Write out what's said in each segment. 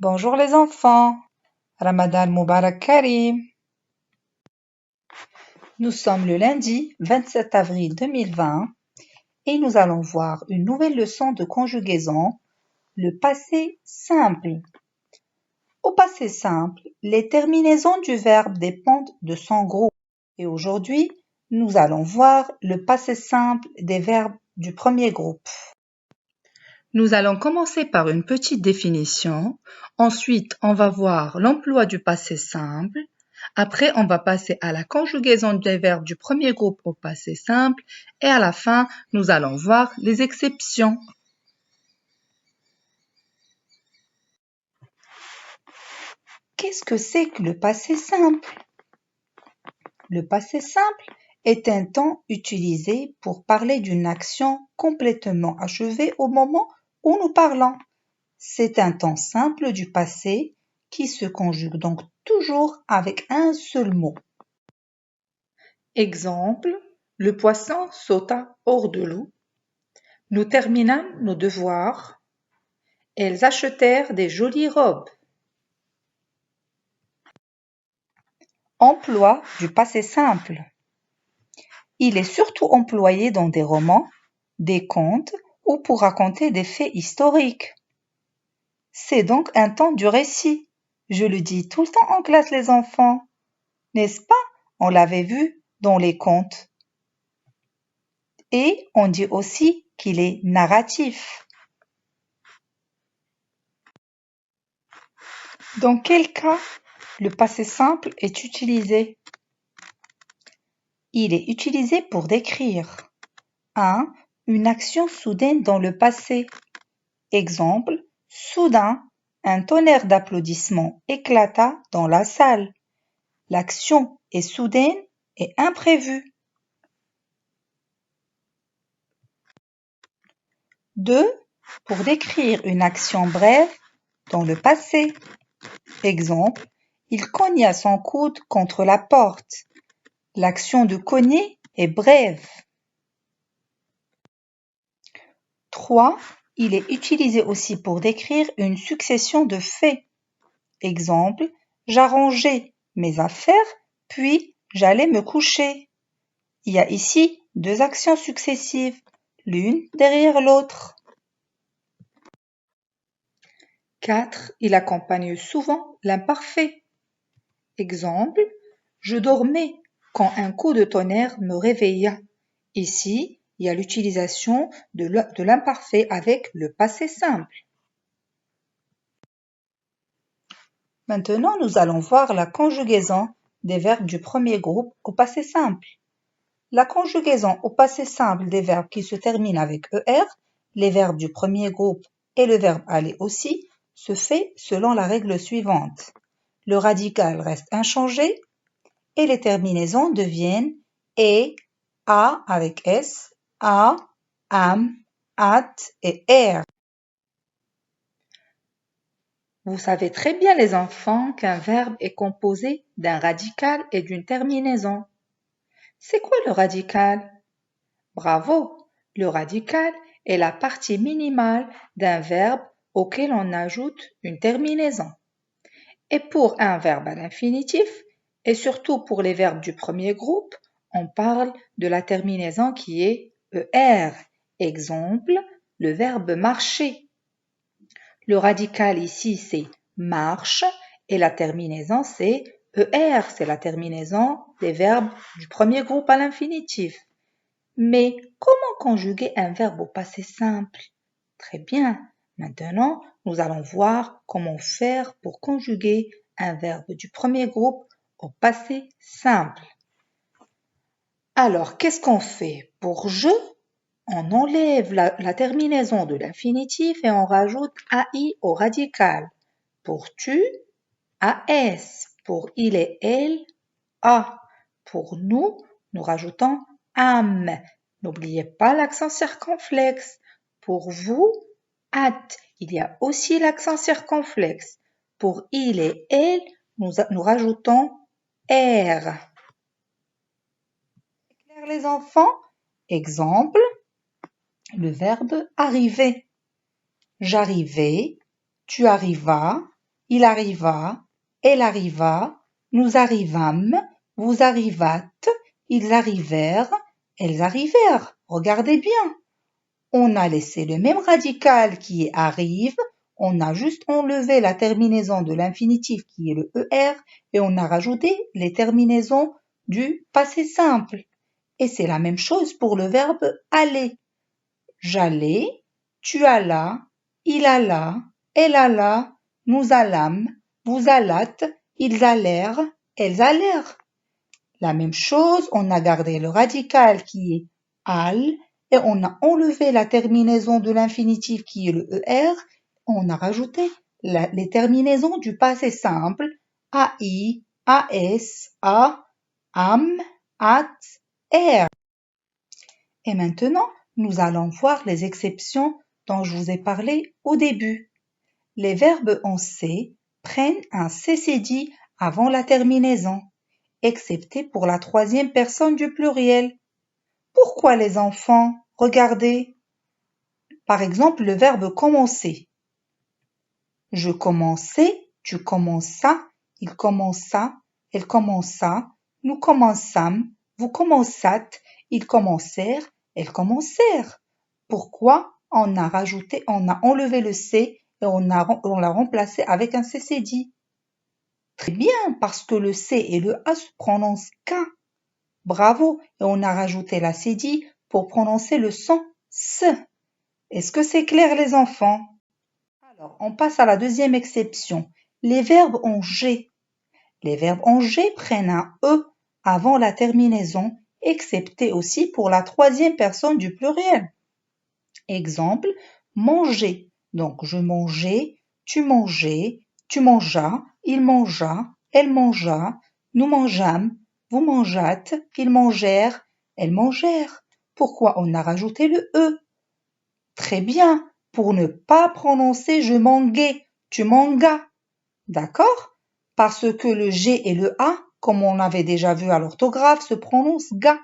Bonjour les enfants, Ramadan Mubarak Karim. Nous sommes le lundi 27 avril 2020 et nous allons voir une nouvelle leçon de conjugaison, le passé simple. Au passé simple, les terminaisons du verbe dépendent de son groupe. Et aujourd'hui, nous allons voir le passé simple des verbes du premier groupe. Nous allons commencer par une petite définition. Ensuite, on va voir l'emploi du passé simple. Après, on va passer à la conjugaison des verbes du premier groupe au passé simple. Et à la fin, nous allons voir les exceptions. Qu'est-ce que c'est que le passé simple? Le passé simple est un temps utilisé pour parler d'une action complètement achevée au moment où nous parlons. C'est un temps simple du passé qui se conjugue donc toujours avec un seul mot. Exemple, le poisson sauta hors de l'eau. Nous terminâmes nos devoirs. Elles achetèrent des jolies robes. Emploi du passé simple. Il est surtout employé dans des romans, des contes ou pour raconter des faits historiques. C'est donc un temps du récit. Je le dis tout le temps en classe les enfants. N'est-ce pas? On l'avait vu dans les contes. Et on dit aussi qu'il est narratif. Dans quel cas le passé simple est utilisé? Il est utilisé pour décrire 1. Une action soudaine dans le passé. Exemple, soudain, un tonnerre d'applaudissements éclata dans la salle. L'action est soudaine et imprévue. 2. Pour décrire une action brève dans le passé. Exemple, il cogna son coude contre la porte. L'action de cogner est brève. 3. Il est utilisé aussi pour décrire une succession de faits. Exemple, j'arrangeais mes affaires, puis j'allais me coucher. Il y a ici deux actions successives, l'une derrière l'autre. 4. Il accompagne souvent l'imparfait. Exemple, je dormais quand un coup de tonnerre me réveilla. Ici, il y a l'utilisation de l'imparfait avec le passé simple. Maintenant, nous allons voir la conjugaison des verbes du premier groupe au passé simple. La conjugaison au passé simple des verbes qui se terminent avec ER, les verbes du premier groupe et le verbe aller aussi, se fait selon la règle suivante. Le radical reste inchangé et les terminaisons deviennent et, a avec s, a, am, at et r. Vous savez très bien les enfants qu'un verbe est composé d'un radical et d'une terminaison. C'est quoi le radical? Bravo! Le radical est la partie minimale d'un verbe auquel on ajoute une terminaison. Et pour un verbe à l'infinitif, et surtout pour les verbes du premier groupe, on parle de la terminaison qui est ER. Exemple, le verbe marcher. Le radical ici, c'est marche et la terminaison, c'est ER. C'est la terminaison des verbes du premier groupe à l'infinitif. Mais comment conjuguer un verbe au passé simple? Très bien. Maintenant, nous allons voir comment faire pour conjuguer un verbe du premier groupe au passé simple. Alors, qu'est-ce qu'on fait? Pour je, on enlève la terminaison de l'infinitif et on rajoute AI au radical. Pour tu, AS. Pour il et elle, A. Pour nous, nous rajoutons am. N'oubliez pas l'accent circonflexe. Pour vous, at. Il y a aussi l'accent circonflexe. Pour il et elle, nous rajoutons r. Clair les enfants? Exemple, le verbe arriver. J'arrivais, tu arrivas, il arriva, elle arriva, nous arrivâmes, vous arrivâtes, ils arrivèrent, elles arrivèrent. Regardez bien. On a laissé le même radical qui est arrive, on a juste enlevé la terminaison de l'infinitif qui est le ER et on a rajouté les terminaisons du passé simple. Et c'est la même chose pour le verbe aller. J'allais, tu allas, il alla, elle alla, nous allâmes, vous allâtes, ils allèrent, elles allèrent. La même chose, on a gardé le radical qui est al et on a enlevé la terminaison de l'infinitif qui est le ER. On a rajouté les terminaisons du passé simple AI, AS, A, AM, AT, R. Et maintenant, nous allons voir les exceptions dont je vous ai parlé au début. Les verbes en C prennent un CCD avant la terminaison, excepté pour la troisième personne du pluriel. Pourquoi les enfants? Regardez. Par exemple, le verbe commencer. Je commençais, tu commenças, il commença, elle commença, nous commençâmes, vous commençâtes, ils commencèrent, elles commencèrent. Pourquoi? On a enlevé le C et on l'a remplacé avec un CCD. Très bien, parce que le C et le A se prononcent K. Bravo, et on a rajouté la cédille pour prononcer le son S. Est-ce que c'est clair les enfants? Alors, on passe à la deuxième exception, les verbes en G. Les verbes en G prennent un E avant la terminaison, excepté aussi pour la troisième personne du pluriel. Exemple, manger. Donc, je mangeais, tu mangeais, tu mangeas, il mangea, elle mangea, nous mangeâmes, vous mangeâtes, ils mangèrent, elles mangèrent. Pourquoi on a rajouté le E? Très bien, pour ne pas prononcer je manguais, tu mangas. D'accord? Parce que le G et le A, comme on l'avait déjà vu à l'orthographe, se prononcent ga.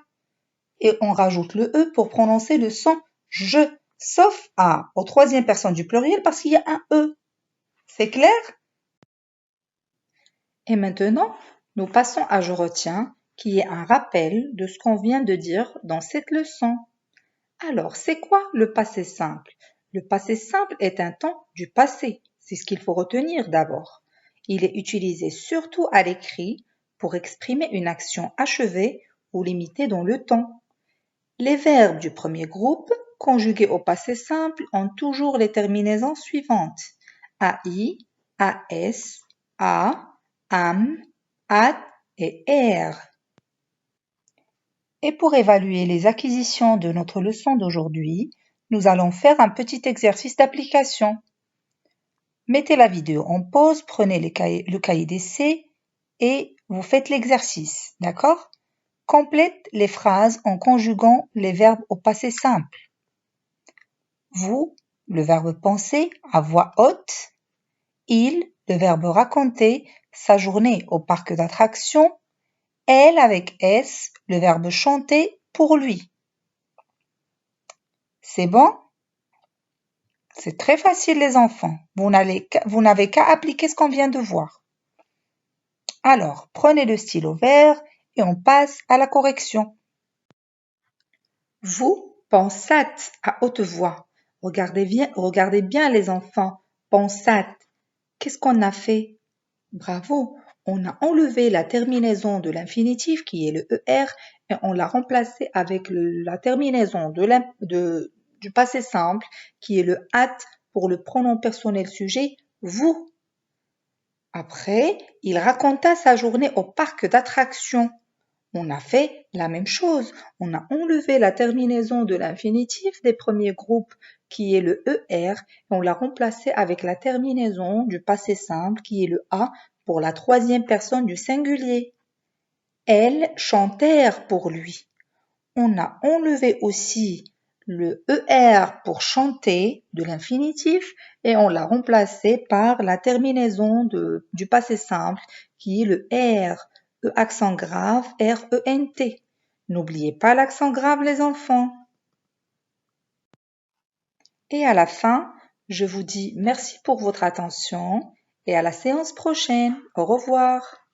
Et on rajoute le E pour prononcer le son je, sauf au troisième personne du pluriel parce qu'il y a un E. C'est clair? Et maintenant, nous passons à je retiens, qui est un rappel de ce qu'on vient de dire dans cette leçon. Alors, c'est quoi le passé simple? Le passé simple est un temps du passé. C'est ce qu'il faut retenir d'abord. Il est utilisé surtout à l'écrit pour exprimer une action achevée ou limitée dans le temps. Les verbes du premier groupe, conjugués au passé simple, ont toujours les terminaisons suivantes. AI, AS, A, AM, AT et R. Et pour évaluer les acquisitions de notre leçon d'aujourd'hui, nous allons faire un petit exercice d'application. Mettez la vidéo en pause, prenez le cahier d'essai et vous faites l'exercice, d'accord? Complète les phrases en conjuguant les verbes au passé simple. Vous, le verbe penser à voix haute. Il, le verbe raconter sa journée au parc d'attractions. Elle avec S, le verbe chanter pour lui. C'est bon? C'est très facile les enfants. Vous n'avez qu'à appliquer ce qu'on vient de voir. Alors, prenez le stylo vert et on passe à la correction. Vous pensâtes à haute voix. Regardez bien les enfants. Pensâtes. Qu'est-ce qu'on a fait? Bravo. On a enlevé la terminaison de l'infinitif qui est le ER et on l'a remplacé avec la terminaison du passé simple qui est le at pour le pronom personnel sujet vous. Après, il raconta sa journée au parc d'attractions. On a fait la même chose. On a enlevé la terminaison de l'infinitif des premiers groupes qui est le ER et on l'a remplacé avec la terminaison du passé simple qui est le A pour la troisième personne du singulier. Elles chantèrent pour lui. On a enlevé aussi le ER pour chanter de l'infinitif et on l'a remplacé par la terminaison du passé simple qui est le R, E accent grave, R-E-N-T. N'oubliez pas l'accent grave les enfants. Et à la fin, je vous dis merci pour votre attention et à la séance prochaine. Au revoir.